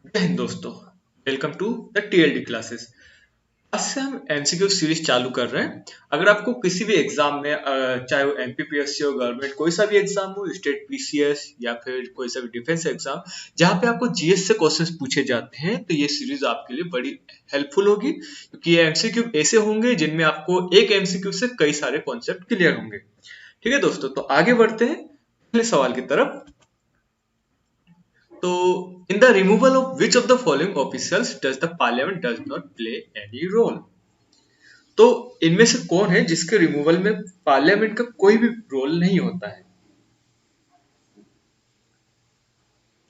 जय हिंद दोस्तों। Welcome to the TLD classes. आज से हम एमसीक्यू सीरीज चालू कर रहे हैं। अगर आपको किसी भी एग्जाम में चाहे वो एमपीपीएससी हो, गवर्नमेंट कोई सा भी एग्जाम हो, स्टेट पीसीएस या फिर कोई सा भी डिफेंस एग्जाम जहां पे आपको जीएस से क्वेश्चंस पूछे जाते हैं, तो ये सीरीज आपके लिए बड़ी हेल्पफुल होगी, क्योंकि ये एमसीक्यू ऐसे होंगे जिनमें आपको एक एमसीक्यू से कई सारे कॉन्सेप्ट क्लियर होंगे। ठीक है दोस्तों, तो आगे बढ़ते हैं पहले सवाल की तरफ। तो in the removal of which of the following officials does the parliament does not play any role? तो इनमें से कौन है जिसके रिमूवल में पार्लियामेंट का कोई भी रोल नहीं होता है?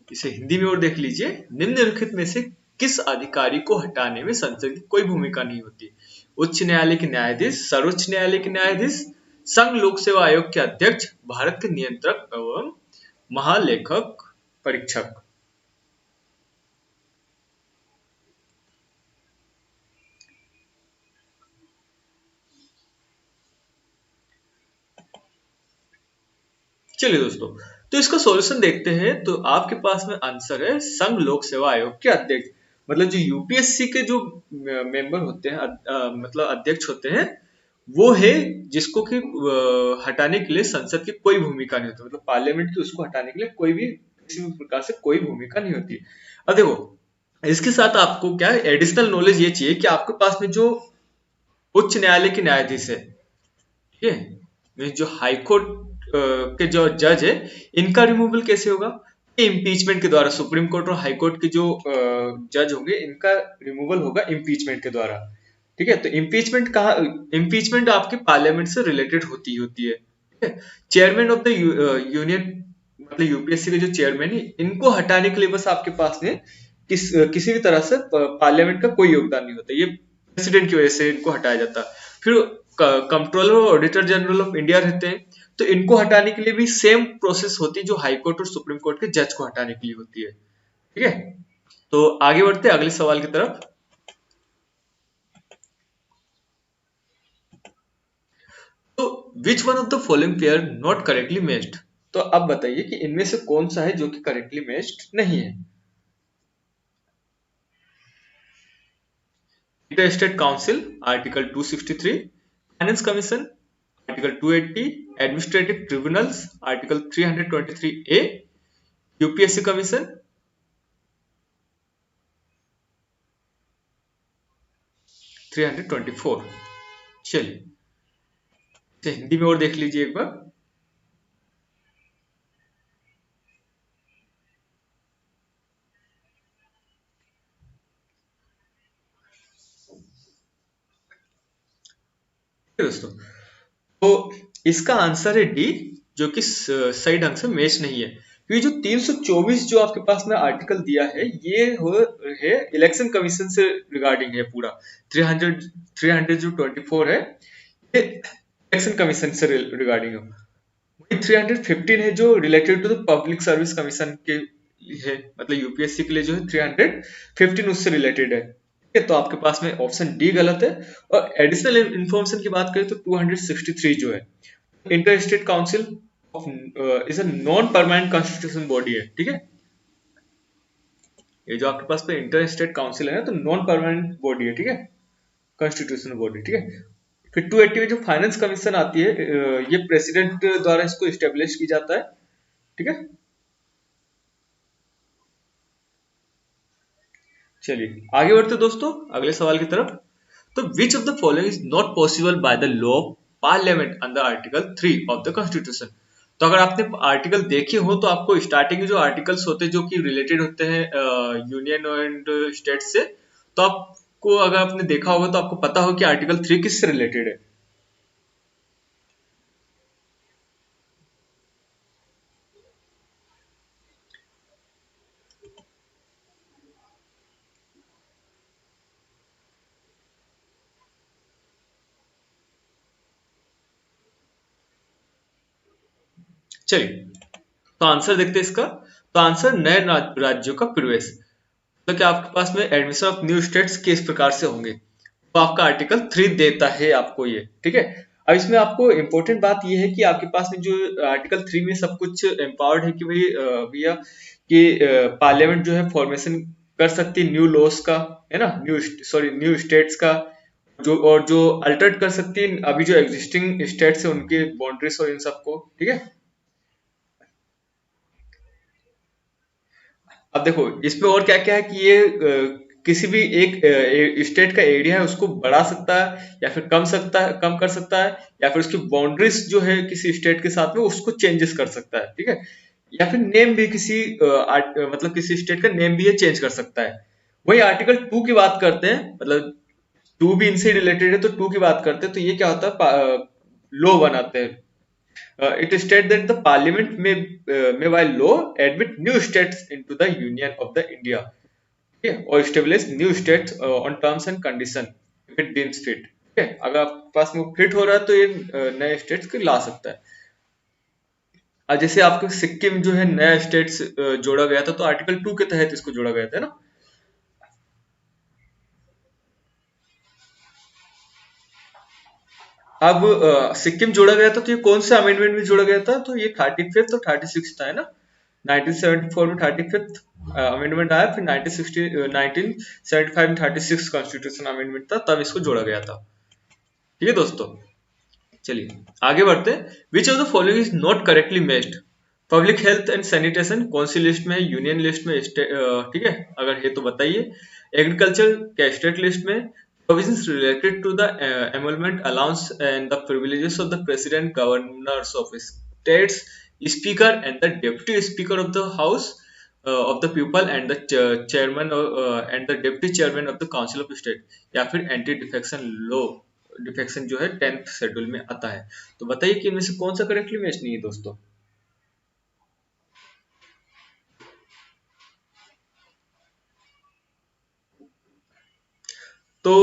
इसे हिंदी में और देख लीजिए। निम्नलिखित में से किस अधिकारी को हटाने में संसद की कोई भूमिका नहीं होती? उच्च न्यायालय के न्यायाधीश, सर्वोच्च न्यायालय के न्यायाधीश, संघ लोक सेवा आयोग के अध्यक्ष, भारत के नियंत्रक एवं महालेखक परीक्षक। चलिए दोस्तों, तो इसका सॉल्यूशन देखते हैं। तो आपके पास में आंसर है संघ लोक सेवा आयोग के अध्यक्ष। मतलब जो यूपीएससी के जो मेंबर होते हैं, मतलब अध्यक्ष होते हैं, वो है जिसको कि हटाने के लिए संसद की कोई भूमिका नहीं होती। मतलब पार्लियामेंट की उसको हटाने के लिए कोई भी किसी भी प्रकार से कोई भूमिका नहीं होती। अब देखो, इसके साथ आपको क्या एडिशनल नॉलेज ये चाहिए कि आपके पास में जो उच्च न्यायालय के न्यायाधीश है, ठीक है, जो हाई कोर्ट के जो जज है, इनका रिमूवल कैसे होगा? इम्पीचमेंट के द्वारा। सुप्रीम कोर्ट और हाई कोर्ट के जो जज होंगे, इनका रिमूवल होगा इम्पीचमेंट के द्वारा। ठीक है, तो इम्पीचमेंट कहा, इम्पीचमेंट आपके पार्लियामेंट से रिलेटेड होती है। ठीक है, चेयरमैन ऑफ द यूनियन, मतलब यूपीएससी के जो चेयरमैन है, इनको हटाने के लिए बस आपके पास में किसी भी तरह से पार्लियामेंट का कोई योगदान नहीं होता। ये प्रेसिडेंट की वजह से इनको हटाया जाता है। फिर कंट्रोलर और ऑडिटर जनरल ऑफ इंडिया रहते हैं, तो इनको हटाने के लिए भी सेम प्रोसेस होती है जो हाई कोर्ट और सुप्रीम कोर्ट के जज को हटाने के लिए होती है। ठीक है, तो आगे बढ़ते हैं अगले सवाल की तरफ। तो विच one of the following pair not correctly matched? तो अब बताइए कि इनमें से कौन सा है जो कि करेक्टली मैच्ड नहीं है? Inter-state council, article 263, finance commission, article 280, administrative tribunals, article 323A, UPSC commission, 324। चलिए, इसे हिंदी में और देख लीजिए एक बार। दोस्तों, तो इसका आंसर है डी, जो कि सही ढंग से मैच नहीं है। ये जो 324 जो आपके पास में आर्टिकल दिया है, ये है इलेक्शन कमीशन से रिगार्डिंग है पूरा। 300 जो 24 है, ये इलेक्शन कमीशन से रिगार्डिंग है। वही 315 है जो related to the public service commission के है, मतलब यूपीएससी के लिए जो है 315 उससे रिलेटेड है। ठीक है, तो आपके पास में ऑप्शन डी गलत है। और एडिशनल इंफॉर्मेशन की बात करें तो 263 जो है, inter state council is a non permanent constitution body है। ठीक है, ये जो आपके पास में इंटर स्टेट काउंसिल है ना, तो नॉन परमानेंट बॉडी है। ठीक है, कॉन्स्टिट्यूशनल बॉडी। ठीक है, फिर 280 में जो फाइनेंस कमीशन आती है, ये प्रेसिडेंट द्वारा इसको स्टेब्लिश की जाता है। ठीक है, चलिए आगे बढ़ते दोस्तों अगले सवाल की तरफ। तो विच of the following is not possible by the law of parliament under article 3 of the constitution? तो अगर आपने आर्टिकल देखे हो, तो आपको स्टार्टिंग के जो आर्टिकल्स होते हैं जो कि रिलेटेड होते हैं यूनियन एंड स्टेट से, तो आपको अगर आपने देखा होगा तो आपको पता हो कि आर्टिकल 3 किससे रिलेटेड है। चलिए, तो आंसर देखते हैं इसका। तो आंसर नए राज्यों का प्रवेश। तो क्या आपके पास में एडमिशन ऑफ न्यू स्टेट्स किस प्रकार से होंगे, तो आपका आर्टिकल 3 देता है आपको ये। ठीक है, अब इसमें आपको इंपॉर्टेंट बात ये है कि आपके पास में जो आर्टिकल 3 में सब कुछ एम्पावर्ड है कि भाई भैया कि पार्लियामेंट जो है फॉर्मेशन कर सकती है न्यू लॉस का, है ना, न्यू स्टेट्स का, जो अल्टरेट कर सकती है अभी जो एग्जिस्टिंग स्टेट्स है उनके बाउंड्रीज और इन सबको, ठीक है। अब देखो इसमें और क्या क्या है कि ये किसी भी एक स्टेट का एरिया है उसको बढ़ा सकता है या फिर कम कर सकता है, या फिर उसकी बाउंड्रीज जो है किसी स्टेट के साथ में उसको चेंजेस कर सकता है, ठीक है। या फिर नेम भी मतलब किसी स्टेट का नेम भी ये चेंज कर सकता है। वही आर्टिकल 2 की बात करते हैं, मतलब 2 भी इनसे रिलेटेड है, तो 2 की बात करते हैं तो ये क्या होता है, लॉ बनाते हैं। It states that the parliament may by law admit new states into the union of the India, okay, or establish new states on terms and condition if it deems fit, okay। अगर आपके पास में fit हो रहा है तो ये नए स्टेट्स को ला सकता है। अब जैसे आपके सिक्किम जो है नया स्टेट्स जोड़ा गया था, तो आर्टिकल 2 के तहत इसको जोड़ा गया था ना। अब सिक्किम जोड़ा गया था तो ये कौन सा अमेंडमेंट में जोड़ा गया था, तो ये 35th और 36 था, है ना। 1974 में 35th अमेंडमेंट आया, फिर 1975 में 36 कॉन्स्टिट्यूशन अमेंडमेंट था, तब इसको जोड़ा गया था, ठीक है दोस्तों। चलिए आगे बढ़ते हैं। विच of the following is not correctly matched? Public health and sanitation कौन सी लिस्ट में है, यूनियन लिस्ट में, ठीक है, अगर है तो बताइए। एग्रीकल्चर क्या स्टेट लिस्ट में? Provisions related to the emolument allowance and the privileges of the president, governors of states, speaker and the deputy speaker of the house of the people and the chairman and the deputy chairman of the council of state, या फिर anti defection law, defection जो है 10th schedule में आता है। तो बताइए कि इनमें से कौन सा करेक्टली मैच नहीं है दोस्तों। तो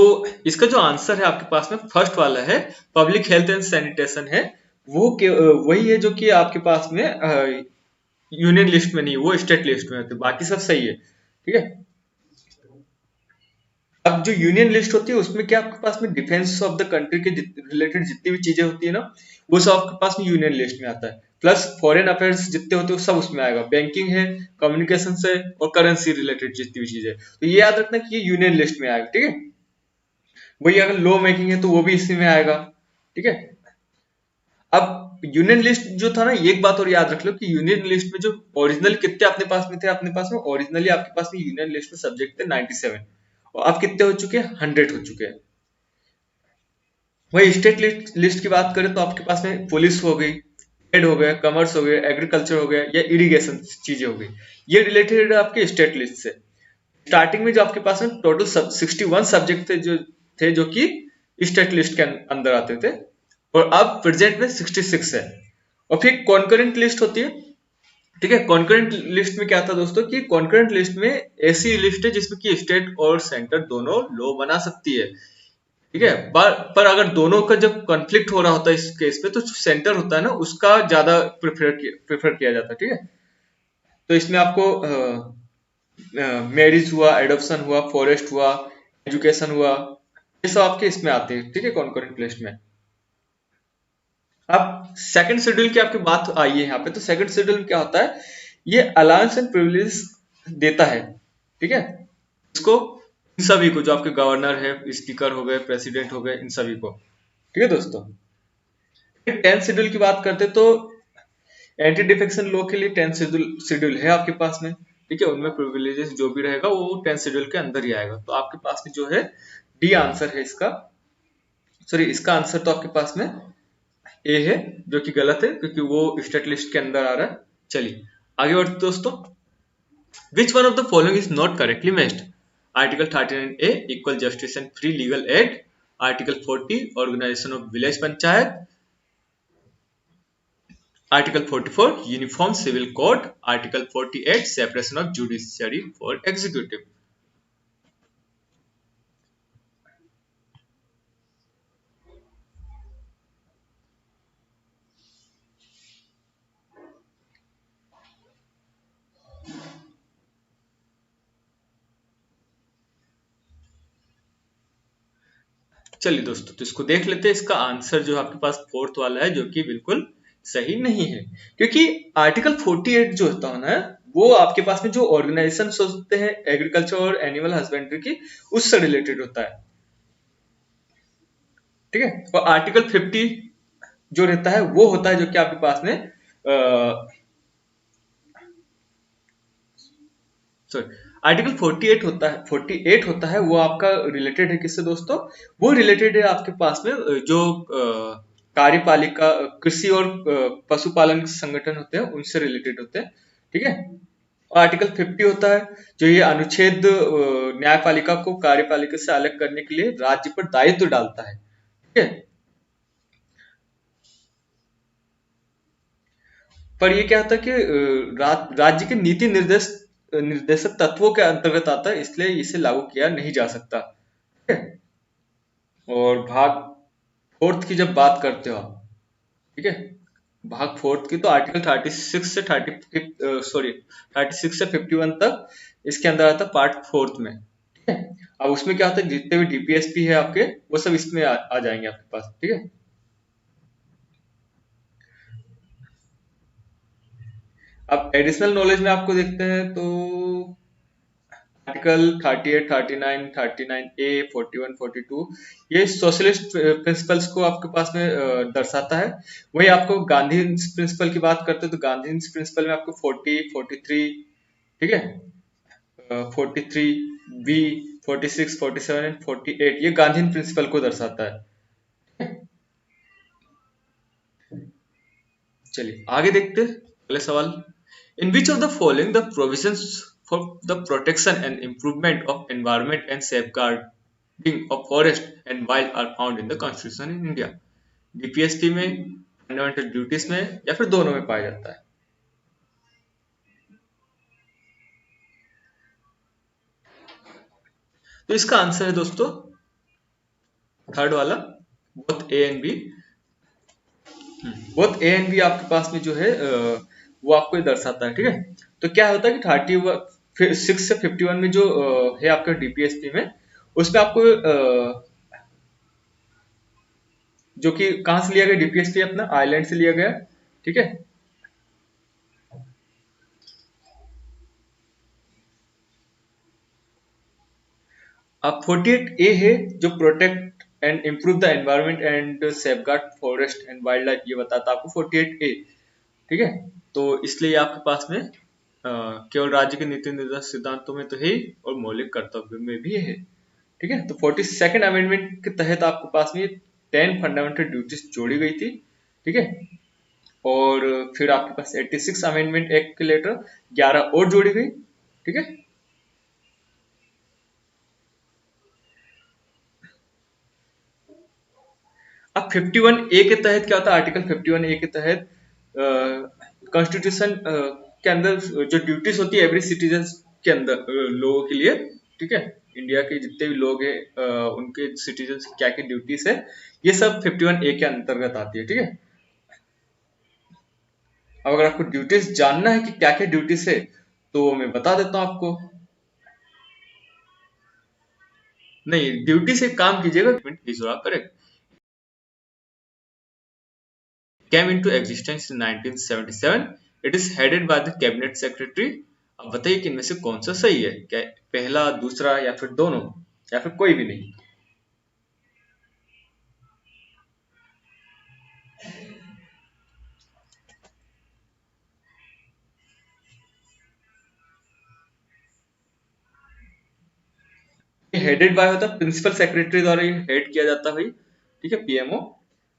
इसका जो आंसर है आपके पास में फर्स्ट वाला है, पब्लिक हेल्थ एंड सैनिटेशन है। वही है जो कि आपके पास में यूनियन लिस्ट में नहीं, वो स्टेट लिस्ट में है, तो बाकी सब सही है, ठीक है। अब जो यूनियन लिस्ट होती है उसमें क्या आपके पास में डिफेंस ऑफ द कंट्री के रिलेटेड जितनी भी चीजें होती है ना, वो सब आपके पास में यूनियन लिस्ट में आता है। प्लस फॉरेन अफेयर्स जितने होते हैं वो सब उसमें आएगा, बैंकिंग है, कम्युनिकेशन से और करेंसी रिलेटेड जितनी भी चीजें, तो ये याद रखना कि ये यूनियन लिस्ट में आएगा, ठीक है। वही अगर लॉ मेकिंग है तो वो भी इसी में आएगा, ठीक है। अब यूनियन लिस्ट जो था ना, एक बात और याद रख लो कि यूनियन लिस्ट में जो ओरिजिनल कितने अपने पास में थे, अपने पास में ओरिजिनली आपके पास में यूनियन लिस्ट में सब्जेक्ट थे 97, और अब कितने हो चुके हैं, 100 हो चुके हैं। वही स्टेट लिस्ट की बात करें तो आपके पास में पुलिस हो गई, ट्रेड हो गया, कॉमर्स हो गया, एग्रीकल्चर हो गया, या इरिगेशन चीजें हो गई, ये रिलेटेड है आपके स्टेट लिस्ट से। स्टार्टिंग में जो आपके पास में टोटल 61 सब्जेक्ट थे जो कि स्टेट लिस्ट के अंदर आते थे, और अब प्रेजेंट में 66 है। और फिर कॉन्करेंट लिस्ट होती है, ठीक है। कॉन्करेंट लिस्ट में क्या था दोस्तों कि कॉन्करेंट लिस्ट में ऐसी लिस्ट है जिसमें कि स्टेट और सेंटर दोनों लॉ बना सकती है, ठीक है। पर अगर दोनों का जब कॉन्फ्लिक्ट हो रहा होता है इस केस पे, तो सेंटर होता है ना उसका ज्यादा प्रेफर किया जाता है, ठीक है। तो इसमें आपको मैरिज हुआ, एडॉप्शन हुआ, फॉरेस्ट हुआ, एजुकेशन हुआ, ये सब आपके इसमें आते हैं, ठीक है, कॉन्करेंट लिस्ट में। अब सेकंड शेड्यूल की आपकी बात आई है यहाँ पे, तो सेकंड शेड्यूल में क्या होता है, ये अलाउंस एंड प्रिविलेज देता है, ठीक है, इसको इन सभी को, जो आपके गवर्नर है, स्पीकर हो गए, प्रेसिडेंट हो गए, इन सभी को, ठीक है दोस्तों। 10th शेड्यूल की बात करते तो एंटी डिफेक्शन लॉ के लिए 10th शेड्यूल है आपके पास में, ठीक है। उनमें प्रिविलेजेस जो भी रहेगा वो 10th शेड्यूल के अंदर ही आएगा। तो आपके पास में जो है डी आंसर है इसका, सॉरी इसका आंसर तो आपके पास में ए है, जो कि गलत है क्योंकि वो स्टेट लिस्ट के अंदर आ रहा है। चलिए आगे बढ़ते दोस्तों। Which one of the following is not correctly matched? Article 39A equal justice and free legal aid, article 40 organisation of village panchayat, article 44 uniform civil code, article 48 separation of judiciary for executive. चलिए दोस्तों, तो इसको देख लेते हैं। इसका answer जो आपके पास फोर्थ वाला है, जो कि बिल्कुल सही नहीं है, क्योंकि आर्टिकल 48 जो होता है ना, वो आपके पास में जो ऑर्गेनाइजेशन होते हैं एग्रीकल्चर और एनिमल हस्बेंड्री की, उससे रिलेटेड होता है। ठीक है। और आर्टिकल 50 जो रहता है वो होता है जो कि आपके पास में सॉरी, आर्टिकल 48 होता है, 48 होता है, वो आपका रिलेटेड है किससे दोस्तों? वो रिलेटेड है आपके पास में जो कार्यपालिका कृषि और पशुपालन संगठन होते हैं उनसे रिलेटेड होते हैं। ठीक है। और आर्टिकल 50 होता है जो ये अनुच्छेद न्यायपालिका को कार्यपालिका से अलग करने के लिए राज्य पर दायित्व डालता है। ठीक है। पर ये क्या होता है कि राज्य के नीति निर्देशक तत्वों के अंतर्गत आता है, इसलिए इसे लागू किया नहीं जा सकता। ठीक है। और भाग फोर्थ की जब बात करते हो आप, ठीक है, भाग फोर्थ की तो आर्टिकल 36 से 51 तक इसके अंदर आता है, पार्ट फोर्थ में। ठीक है। अब उसमें क्या होता है, जितने भी डीपीएसपी है आपके, वो सब इसमें आ जाएंगे आपके पास। ठीक है। अब एडिशनल नॉलेज में आपको देखते हैं तो आर्टिकल 38, 39, 39A, 41, 42 ये सोशलिस्ट प्रिंसिपल्स को आपके पास में दर्शाता है। वही आपको गांधी प्रिंसिपल की बात करते हैं तो गांधी प्रिंसिपल में आपको 40, 43, ठीक है, 43B, 46, 47 एंड 48 ये गांधी प्रिंसिपल को दर्शाता है। चलिए आगे देखते हैं अगले सवाल। In which of the following the provisions for the protection and improvement of environment and safeguarding of forest and wild are found in the constitution in India? DPSP में, फंडामेंटल ड्यूटीज में, या फिर दोनों में पाया जाता है? तो इसका आंसर है दोस्तों थर्ड वाला, both A and B. Both A and B आपके पास में जो है वो आपको ये दर्शाता है। ठीक है। तो क्या होता है कि 36 से 51 में जो है आपका डीपीएसपी में, उसमें आपको जो कि कहां से लिया गया डीपीएसपी, अपना आयरलैंड से लिया गया। ठीक है। अब 48A है जो protect and improve the environment and safeguard forest and wild life, ये बताता है आपको 48A। ठीक है। तो इसलिए आपके पास में केवल राज्य के नीति निर्देशक सिद्धांतों में तो है ही, और मौलिक कर्तव्यों में भी है। ठीक है। तो 42nd अमेंडमेंट के तहत आपके पास में 10 फंडामेंटल ड्यूटीज जोड़ी गई थी। ठीक है। और फिर आपके पास 86 अमेंडमेंट एक्ट के लेटर 11 और जोड़ी गई। ठीक है। अब 51A के तहत क्या होता है, आर्टिकल 51A के तहत कॉन्स्टिट्यूशन के अंदर जो ड्यूटीज होती है एवरी सिटीजन के अंदर लोगों के लिए। ठीक है। इंडिया के जितने भी लोग हैं उनके सिटीजन क्या क्या ड्यूटीज है, ये सब 51A के अंतर्गत आती है। ठीक है। अब अगर आपको ड्यूटीज जानना है कि क्या क्या ड्यूटीज है, तो मैं बता देता हूँ आपको। नहीं, ड्यूटी से काम कीजिएगा, correct. came into existence in 1977. It is headed by the cabinet secretary. अब बताइए कि इनमें से कौन सा सही है, क्या पहला, दूसरा, या फिर दोनों, या फिर कोई भी नहीं? हेडेड बाय होता है, प्रिंसिपल सेक्रेटरी द्वारा ये हेड किया जाता है भाई। ठीक है, पीएमओ।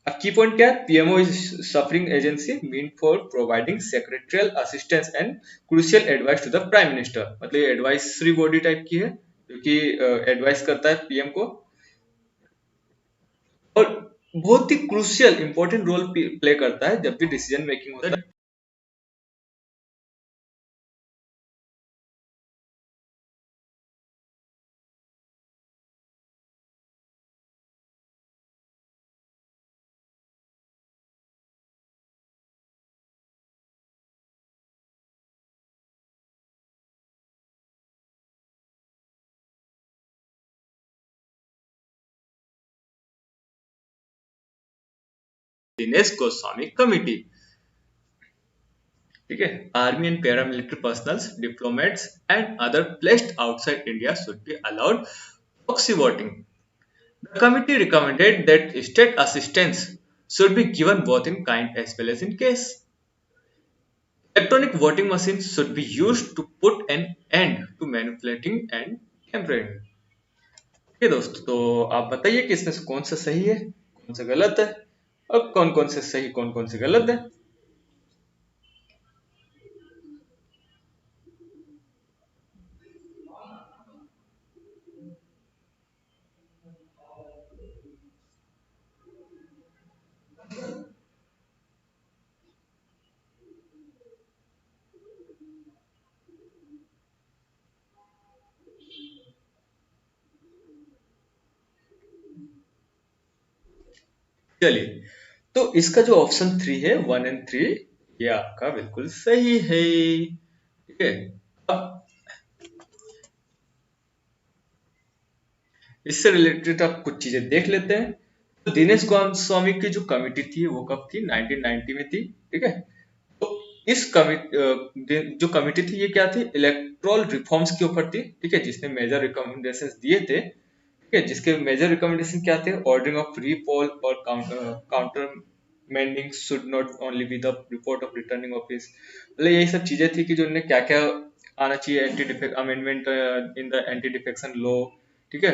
अब की पॉइंट क्या है, PMO is suffering agency mean for providing secretarial assistance and crucial advice to the prime minister. मतलब ये एडवाइसरी बॉडी टाइप की है जो कि एडवाइस करता है पीएम को, और बहुत ही क्रूशियल इंपॉर्टेंट रोल प्ले करता है जब भी डिसीजन मेकिंग होता है। दिनेश गोस्वामी कमिटी। ठीक है, army and paramilitary personnels, diplomats and other placed outside India should be allowed proxy voting. The committee recommended that state assistance should be given both in kind as well as in case. Electronic voting machines should be used to put an end to manipulating and tampering. ये दोस्तों, तो आप बताइए कि इसमें से कौन सा सही है, कौन सा गलत है, और कौन कौन से सही, कौन कौन से गलत है. चलिए, तो इसका जो ऑप्शन 3 है, 1 एंड 3, ये आपका बिल्कुल सही है. ठीक है, अब इससे रिलेटेड आप कुछ चीजें देख लेते हैं. तो दिनेश गोस्वामी की जो कमिटी थी वो कब थी, 1990 में थी. ठीक है, तो इस कमिटी, जो कमिटी थी ये क्या थी, इलेक्ट्रोल रिफॉर्म्स के ऊपर थी. ठीक है, जिसने मेजर रिकमेंडेशंस दिए थे. ठीक है, जिसके मेजर रिकमेंडेशन क्या थे, ऑर्डरिंग ऑफ फ्री पोल और counter mending should not only be the report of returning office. मतलब यही सब चीजें थी कि जो उन्हें क्या क्या आना चाहिए, anti defect amendment in the anti defection law. ठीक है,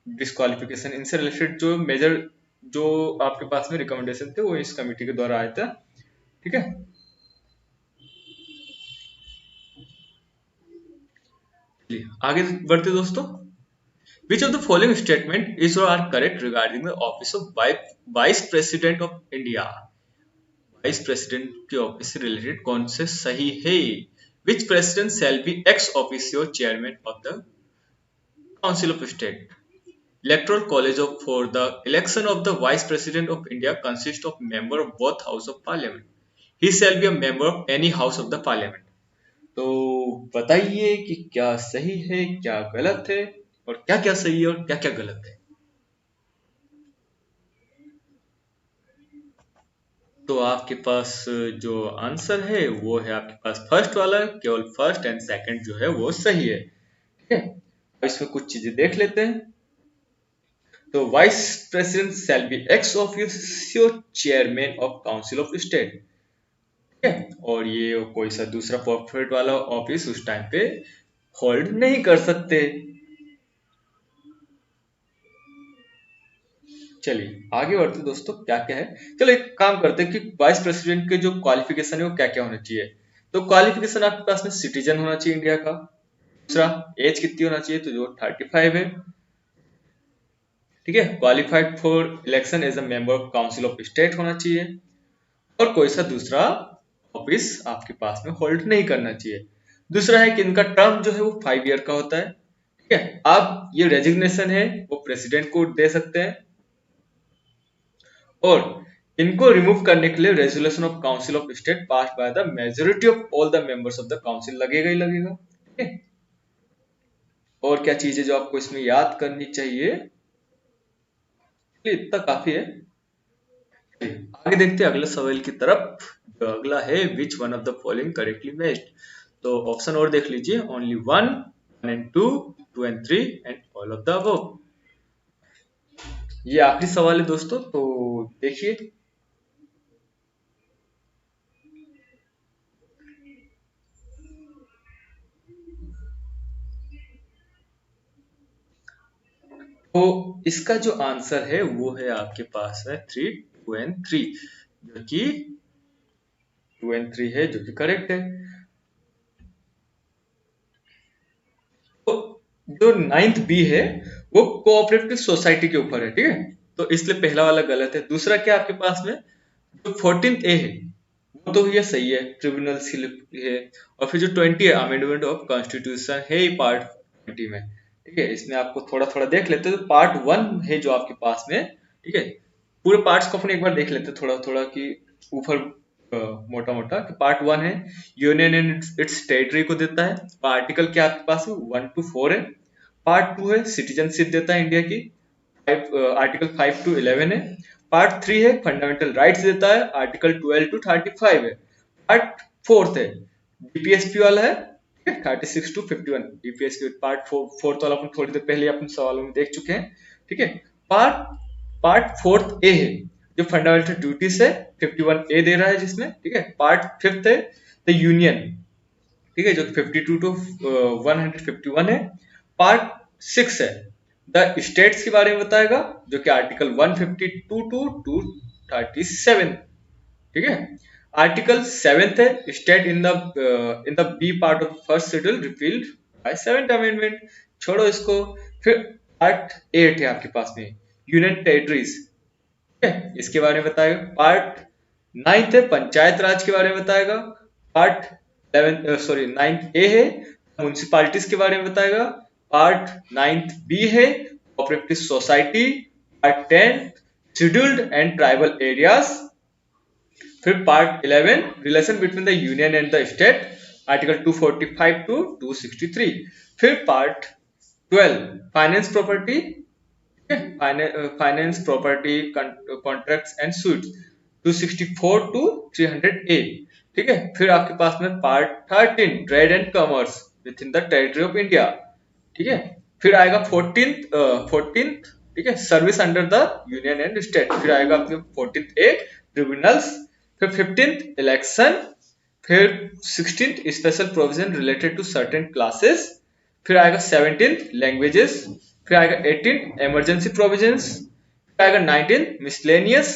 डिस्क्वालिफिकेशन, इनसे रिलेटेड जो मेजर, जो आपके पास में रिकमेंडेशन थे वो इस कमेटी के द्वारा आया था. ठीक है, आगे बढ़ते दोस्तों. Which of the following statement is और are correct regarding the office of vice president of India. Vice president के ऑफिस से रिलेटेड कौन से सही है. Which president shall be ex officio chairman of the council of state. Electoral college for the election of the Vice President of India consists of member of both House of Parliament. He shall be a member of any House of the Parliament. तो बताइए कि क्या सही है, क्या गलत है, और क्या क्या सही है और क्या क्या गलत है. तो आपके पास जो आंसर है वो है आपके पास फर्स्ट वाला, केवल फर्स्ट एंड सेकंड जो है वो सही है. ठीक है, इसमें कुछ चीजें देख लेते हैं. तो vice president shall be ex officio chairman of council of state. ठीक है, और ये कोई सा दूसरा परफेक्ट वाला ऑफिस उस टाइम पे होल्ड नहीं कर सकते. चलिए आगे बढ़ते दोस्तों, क्या क्या है. चलो एक काम करते हैं कि वाइस प्रेसिडेंट के जो क्वालिफिकेशन है वो क्या क्या होना चाहिए. तो क्वालिफिकेशन आपके पास में सिटीजन होना चाहिए इंडिया का. दूसरा, एज कितनी होना चाहिए, तो जो 35 है. ठीक है, qualified for election as a member of council of state होना चाहिए, और कोई सा दूसरा ऑफिस आपके पास में होल्ड नहीं करना चाहिए. दूसरा है कि इनका टर्म जो है वो 5 ईयर का होता है. ठीक है, आप ये रेजिग्नेशन है वो प्रेसिडेंट को दे सकते हैं, और इनको रिमूव करने के लिए resolution of council of state pass by the majority of all the members of the council लगेगा ही लगेगा. ठीक है, और क्या चीज है जो आपको इसमें याद करनी चाहिए, इतना काफी है. आगे देखते हैं अगले सवाल की तरफ. जो अगला है, विच one of the following correctly matched. तो ऑप्शन और देख लीजिए, only 1, 1 and 2, 2 and 3 and all of the above. ये आखिरी सवाल है दोस्तों, तो देखिए. तो इसका जो आंसर है वो है आपके पास है 3, 2 एंड 3, जो कि 2 एंड 3 है, जो कि करेक्ट है. तो जो 9th बी है वो कोऑपरेटिव सोसाइटी के ऊपर है. ठीक है, तो इसलिए पहला वाला गलत है. दूसरा क्या आपके पास में जो 14th ए है वो तो ये सही है, ट्रिब्यूनल स्लिप है. और फिर जो 20 है, अमेंडमेंट ऑफ कॉन्स्टिट्यूशन है पार्ट 20 में. ठीक है, इसमें आपको थोड़ा थोड़ा देख लेते हैं. तो पार्ट 1 है जो आपके पास में. ठीक है, पूरे पार्ट्स को अपन एक बार देख लेते हैं थोड़ा थोड़ा, कि ऊपर मोटा मोटा. पार्ट 1 है यूनियन एंड इट्स टेरिटरी को देता है. आर्टिकल क्या आपके पास 1 to 4 है. पार्ट 2 है सिटीजनशिप देता है इंडिया की, आर्टिकल 5 to 11 है. पार्ट 3 है फंडामेंटल राइट्स देता है, आर्टिकल 12 to 35 है. पार्ट फोर्थ है डीपीएसपी वाला है, ठीक है 36 to 51 डीपीएसपी पार्ट फोर्थ वाला अपन थोड़ी देर पहले अपन सवालों में देख चुके हैं, ठीक है। पार्ट पार्ट फोर्थ ए है जो फंडामेंटल ड्यूटीज है 51 ए दे रहा है जिसमें, ठीक है। पार्ट फिफ्थ है द यूनियन, ठीक है, जो 52 to 151 है। पार्ट सिक्स है द स्टेट्स के बारे में बताएगा जो कि आर्टिकल 152 to 237, ठीक है। आर्टिकल सेवेंथ है state in the B part of first schedule repealed by seventh amendment, छोड़ो इसको। फिर पार्ट एट है आपके पास में यूनियन टेरिटरीज, ठीक है, इसके बारे में बताएगा। पार्ट नाइन्थ है पंचायत राज के बारे में बताएगा। पार्ट नाइन्थ ए है म्यूनिसिपालिटीज के बारे में बताएगा। पार्ट नाइन्थ बी है cooperative society. Part 10 scheduled and tribal areas. फिर part 11 relation between the union and the state article 245 to 263। फिर part 12 finance property, finance property contracts and suits 264 to 300A, ठीक है। फिर आपके पास में part 13 trade and commerce within the territory of India, ठीक है। फिर आएगा 14th, ठीक है, service under the union and state. फिर आएगा आपके 14th ए ट्रिब्यूनल्स। फिर 15th इलेक्शन। फिर 16th special provision related to certain classes. फिर आएगा 17th लैंग्वेजेस। फिर आएगा 18th इमरजेंसी प्रोविजंस। फिर आएगा 19th मिसलेनियस।